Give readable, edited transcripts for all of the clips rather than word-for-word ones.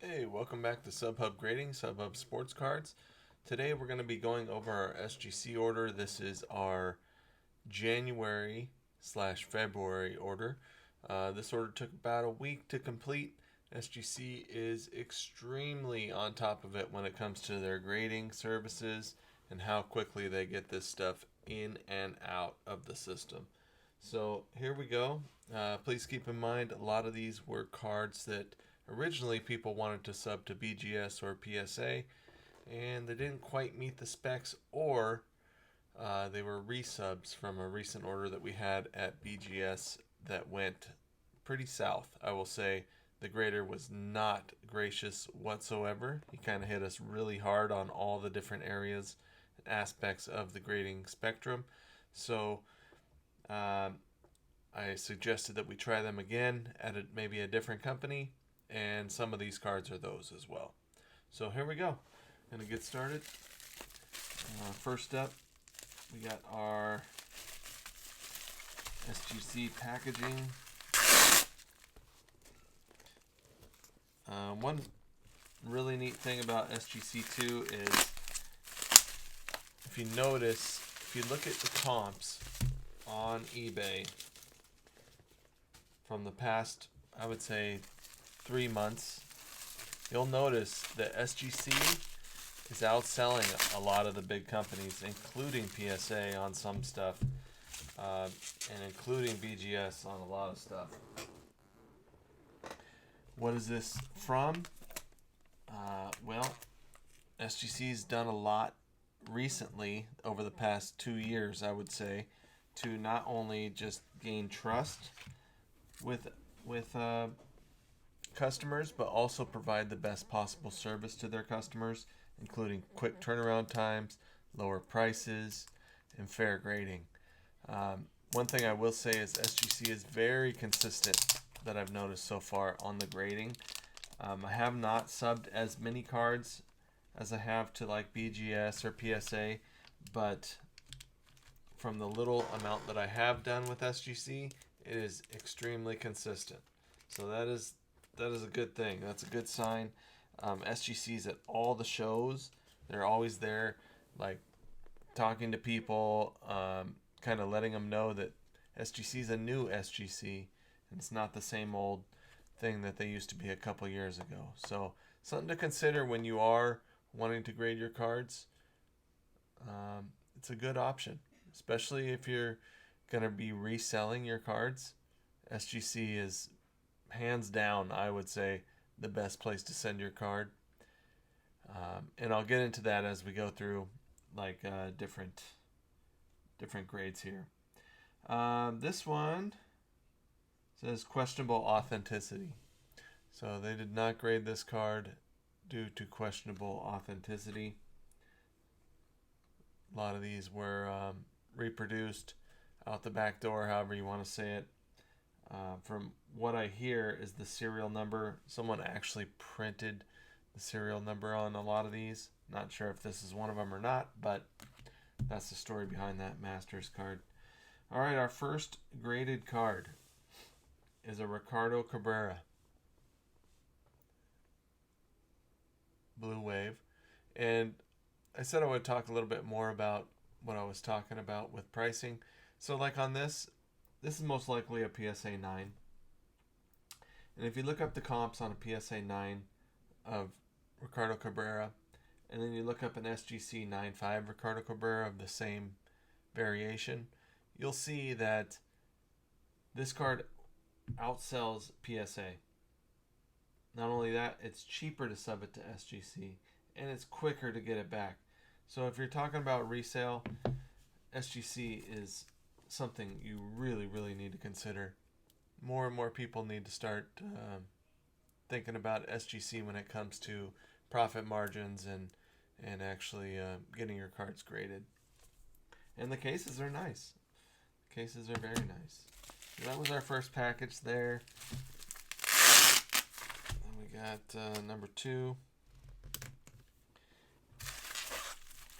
Hey, welcome back to SubHub Grading, SubHub Sports Cards. Today we're going to be going over our SGC order. This is our January/February order. This order took about a week to complete. SGC is extremely on top of it when it comes to their grading services and how quickly they get this stuff in and out of the system. So here we go. Please keep in mind a lot of these were cards that originally people wanted to sub to BGS or PSA, and they didn't quite meet the specs, or they were resubs from a recent order that we had at BGS that went pretty south. I will say the grader was not gracious whatsoever. He kind of hit us really hard on all the different areas and aspects of the grading spectrum. So I suggested that we try them again at maybe a different company, and some of these cards are those as well. So here we go. Gonna get started. First up, we got our SGC packaging. One really neat thing about SGC2 is, if you notice, if you look at the comps on eBay from the past, I would say 3 months, you'll notice that SGC is outselling a lot of the big companies, including PSA on some stuff, and including BGS on a lot of stuff. What is this from? Well, SGC's done a lot recently over the past 2 years, I would say, to not only just gain trust with customers, but also provide the best possible service to their customers, including quick turnaround times, lower prices, and fair grading. One thing I will say is SGC is very consistent that I've noticed so far on the grading. I have not subbed as many cards as I have to like BGS or PSA, but from the little amount that I have done with SGC, it is extremely consistent. So that is a good thing. That's a good sign. SGC's at all the shows. They're always there, like talking to people, kind of letting them know that SGC's a new SGC, and it's not the same old thing that they used to be a couple years ago. So something to consider when you are wanting to grade your cards. It's a good option, especially if you're going to be reselling your cards. SGC is hands down, I would say, the best place to send your card. And I'll get into that as we go through like different grades here. This one says questionable authenticity. So they did not grade this card due to questionable authenticity. A lot of these were reproduced out the back door, however you want to say it. From what I hear is the serial number. Someone actually printed the serial number on a lot of these. Not sure if this is one of them or not, but that's the story behind that Masters card. All right, our first graded card is a Ricardo Cabrera. Blue Wave. And I said I would talk a little bit more about what I was talking about with pricing. So like on this is most likely a PSA 9. And if you look up the comps on a PSA 9 of Ricardo Cabrera, and then you look up an SGC 9.5 Ricardo Cabrera of the same variation, you'll see that this card outsells PSA. Not only that, it's cheaper to sub it to SGC, and it's quicker to get it back. So if you're talking about resale, SGC is something you really, really need to consider. More and more people need to start thinking about SGC when it comes to profit margins and actually getting your cards graded. And the cases are nice. The cases are very nice. So that was our first package there. Then we got number 2.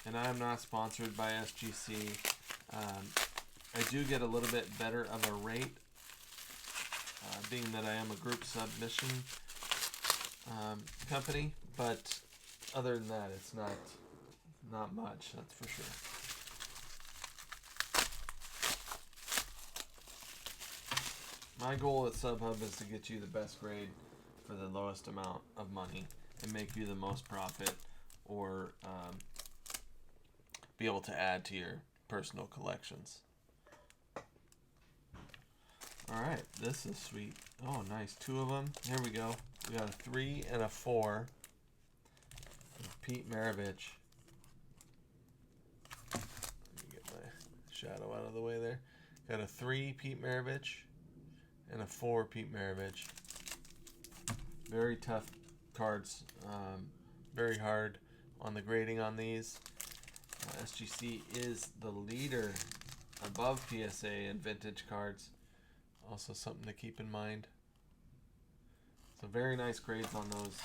And I'm not sponsored by SGC. I do get a little bit better of a rate, being that I am a group submission. company, but other than that, it's not much. That's for sure. My goal at SubHub is to get you the best grade for the lowest amount of money and make you the most profit, or be able to add to your personal collections. Alright, this is sweet. Oh, nice. 2 of them. Here we go. We got a 3 and a 4. Pete Maravich. Let me get my shadow out of the way there. Got a 3 Pete Maravich and a 4 Pete Maravich. Very tough cards. Very hard on the grading on these. SGC is the leader above PSA in vintage cards. Also something to keep in mind. So very nice grades on those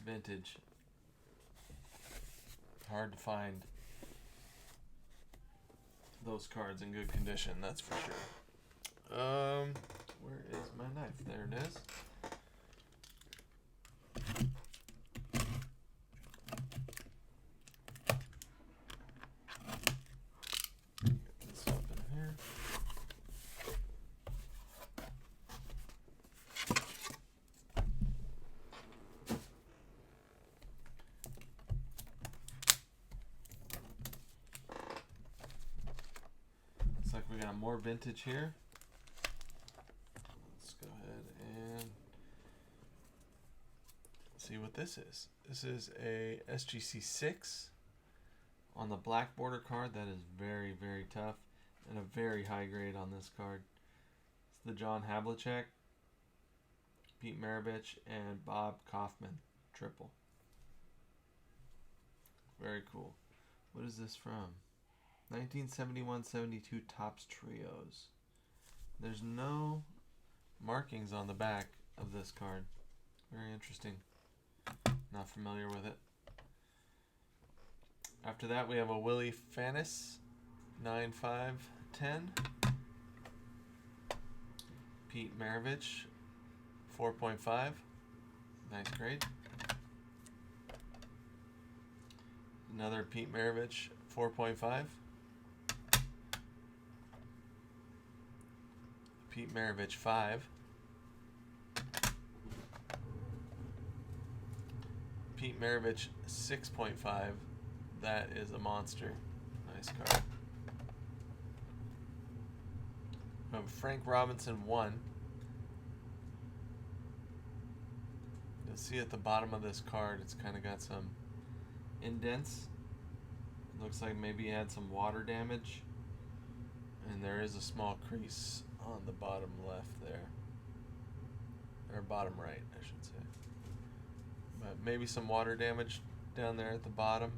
vintage. Hard to find those cards in good condition, that's for sure. Where is my knife? There it is. Get this up in here. Looks like we got more vintage here. Let's go ahead and see what this is. This is a SGC 6 on the black border card. That is very, very tough, and a very high grade on this card. It's the John Havlicek, Pete Maravich, and Bob Kaufman triple. Very cool. What is this from? 1971-72 Topps Trios. There's no markings on the back of this card. Very interesting. Not familiar with it. After that, we have a Willie Fanis 9.5/10. Pete Maravich 4.5. Nice grade. Another Pete Maravich 4.5. Pete Maravich 5. Pete Maravich 6.5. That is a monster. Nice card. We have Frank Robinson 1. You'll see at the bottom of this card, it's kind of got some indents. It looks like maybe he had some water damage. And there is a small crease on the bottom left there. Or bottom right, I should say. But maybe some water damage down there at the bottom.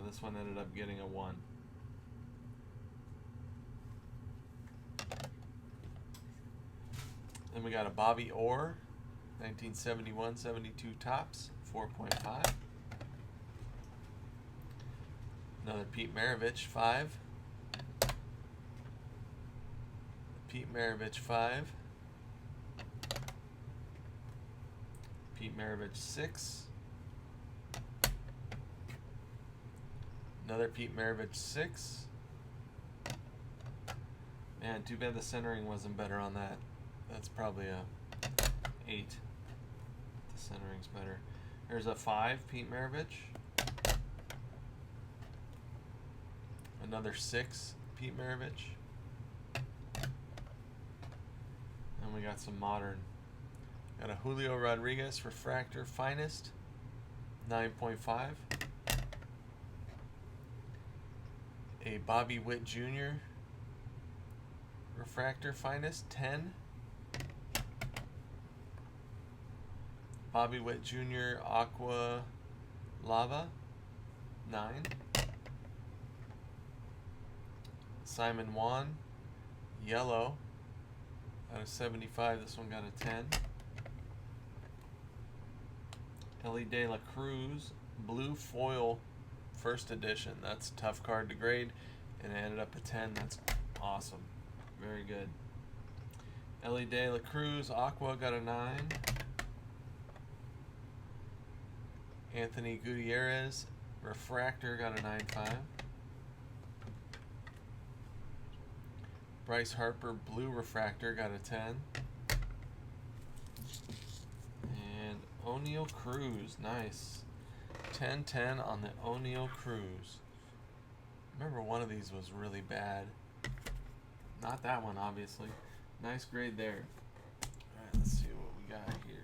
This one ended up getting a 1. Then we got a Bobby Orr, 1971-72 Topps, 4.5. Another Pete Maravich 5. Pete Maravich 5. Pete Maravich 6. Another Pete Maravich 6. Man, too bad the centering wasn't better on that. That's probably a 8. The centering's better. There's a 5 Pete Maravich. Another 6 Pete Maravich. And we got some modern. Got a Julio Rodriguez Refractor Finest 9.5. A Bobby Witt Jr. Refractor Finest 10. Bobby Witt Jr. Aqua Lava 9. Simon Wan Yellow out of 75. This one got a 10. Ellie De La Cruz Blue Foil First Edition. That's a tough card to grade, and it ended up a 10. That's awesome. Very good. Ellie De La Cruz Aqua got a 9. Anthony Gutierrez refractor got a 9.5. Bryce Harper blue refractor got a 10. And O'Neal Cruz, nice. 10-10 on the O'Neal Cruz. Remember one of these was really bad. Not that one, obviously. Nice grade there. Alright, let's see what we got here.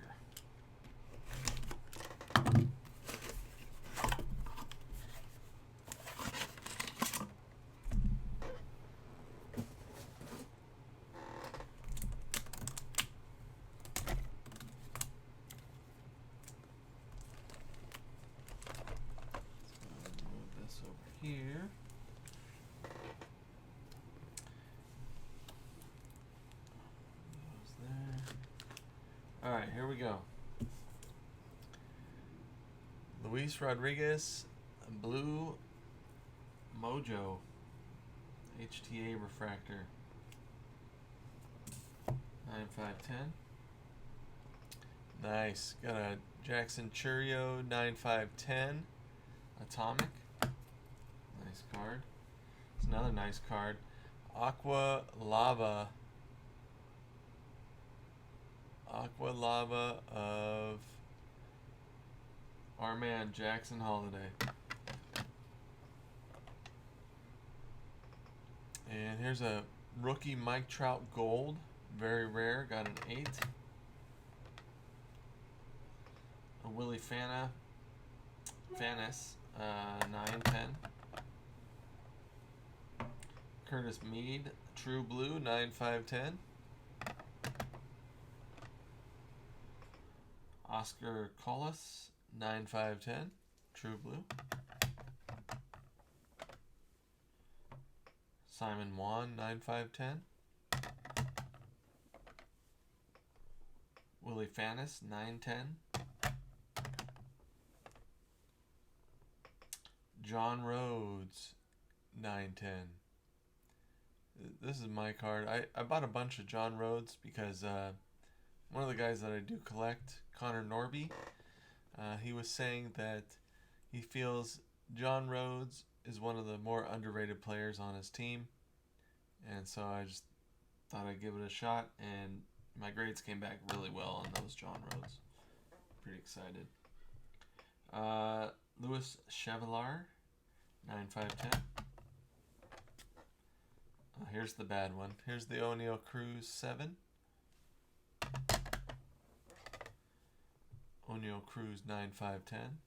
Here. All right, here we go. Luis Rodriguez, blue Mojo, HTA refractor, 9.510. Nice. Got a Jackson Churio 9.510 atomic. Nice card. It's another nice card. Aqua Lava of our man Jackson Holiday. And here's a rookie Mike Trout gold. Very rare. Got an 8. A Willie Fanis, 9.10. Curtis Mead, True Blue, 9.510. Oscar Collis, 9.510. True Blue. Simon Wan, 9.510. Willie Fanis, 9.10. John Rhodes, 9.10. This is my card. I bought a bunch of John Rhodes because one of the guys that I do collect, Connor Norby, he was saying that he feels John Rhodes is one of the more underrated players on his team. And so I just thought I'd give it a shot, and my grades came back really well on those John Rhodes. Pretty excited. Louis Chevalier, 9.510. Here's the bad one. Here's the O'Neal Cruz 7. O'Neal Cruz 9.510.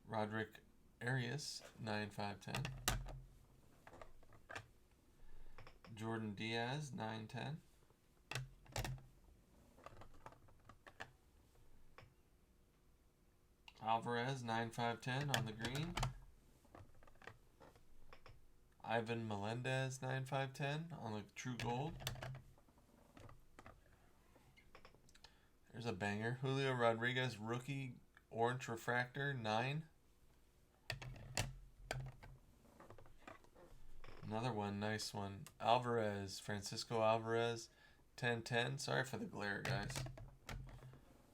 Roderick Arias 9.510. Jordan Diaz 9.10. Alvarez 9.510 on the green. Ivan Melendez 9.510 on the true gold. There's a banger. Julio Rodriguez rookie orange refractor 9. Another one, nice one. Alvarez, Francisco Alvarez 10-10. Sorry for the glare, guys. I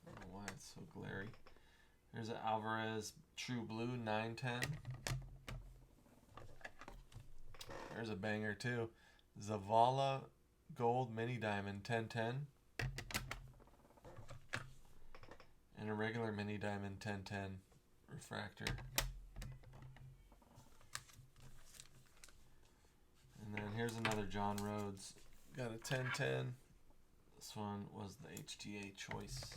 don't know why it's so glary. There's an Alvarez true blue 9-10. There's a banger too. Zavala gold mini diamond 10-10. And a regular mini diamond 10-10 refractor. And then here's another John Rhodes. Got a 10-10. This one was the HTA choice.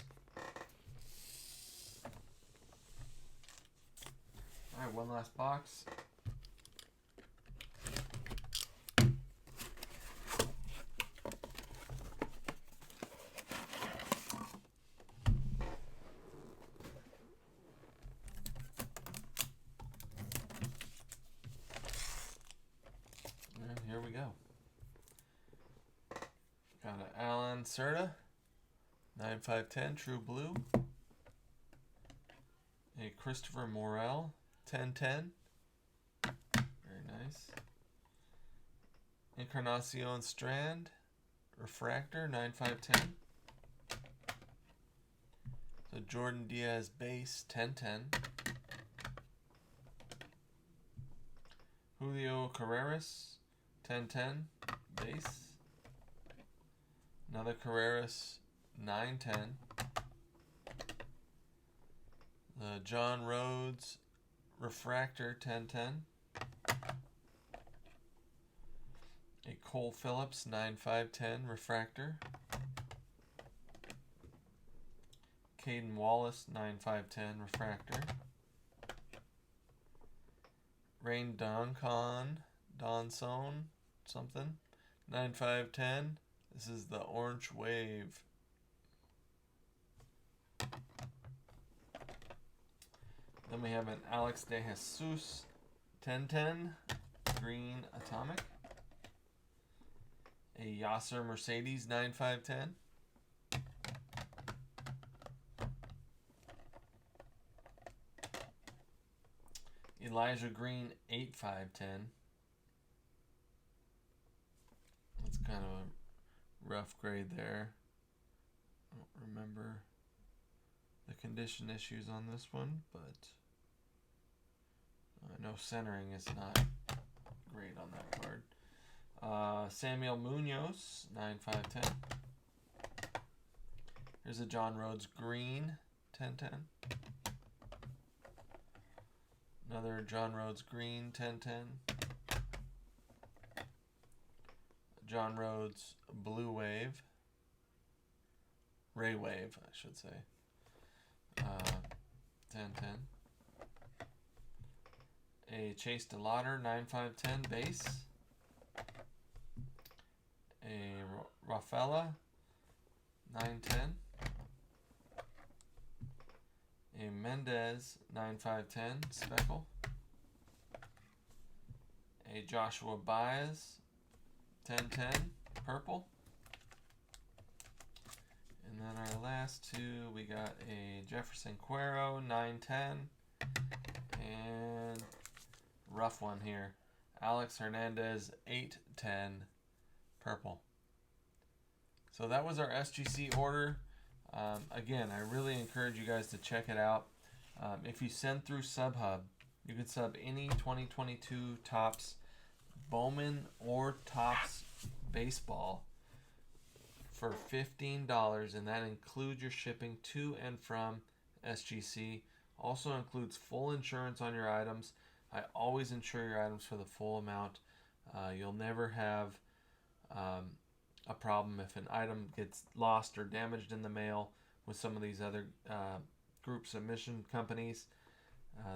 Alright, one last box. Here we go. Got an Alan Cerda, 9.510 true blue. A Christopher Morel, 10-10. Very nice. Encarnacion Strand, refractor, 9.510. The Jordan Diaz base, 1010. Julio Carreras, 1010 base. Another Carreras, 910. The John Rhodes refractor, 1010. A Cole Phillips 9510 refractor. Caden Wallace 9510 refractor. Rain Donson something 9510. This is the Orange Wave. Then we have an Alex De Jesus 1010 green atomic. A Yasser Mercedes 9510. Elijah Green 8510. That's kind of a rough grade there. I don't remember the condition issues on this one, but I know centering is not great on that card. Samuel Munoz 9510. Here's a John Rhodes green 1010. Another John Rhodes green 1010. John Rhodes blue wave. Ray wave, I should say. 1010. A Chase DeLauder 9510 base. A Rafaela 910. A Mendez 9510 speckle. A Joshua Baez 1010 purple. And then our last two, we got a Jefferson Cuero 910 and rough one here, Alex Hernandez 810 purple. So that was our SGC order. Again, I really encourage you guys to check it out. If you send through SubHub, you can sub any 2022 Topps Bowman or Topps baseball for $15, and that includes your shipping to and from SGC. Also includes full insurance on your items. I always insure your items for the full amount. You'll never have a problem if an item gets lost or damaged in the mail with some of these other group submission companies.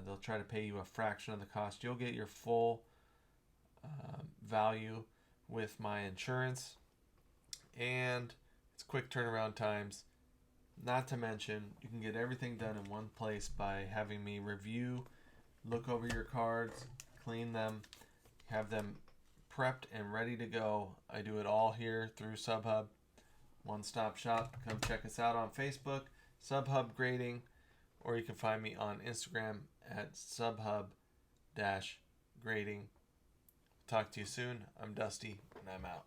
They'll try to pay you a fraction of the cost. You'll get your full value with my insurance, and it's quick turnaround times. Not to mention, you can get everything done in one place by having me review, look over your cards, clean them, have them prepped and ready to go. I do it all here through SubHub. One-stop shop. Come check us out on Facebook, SubHub Grading, or you can find me on Instagram at SubHub-Grading. Talk to you soon. I'm Dusty, and I'm out.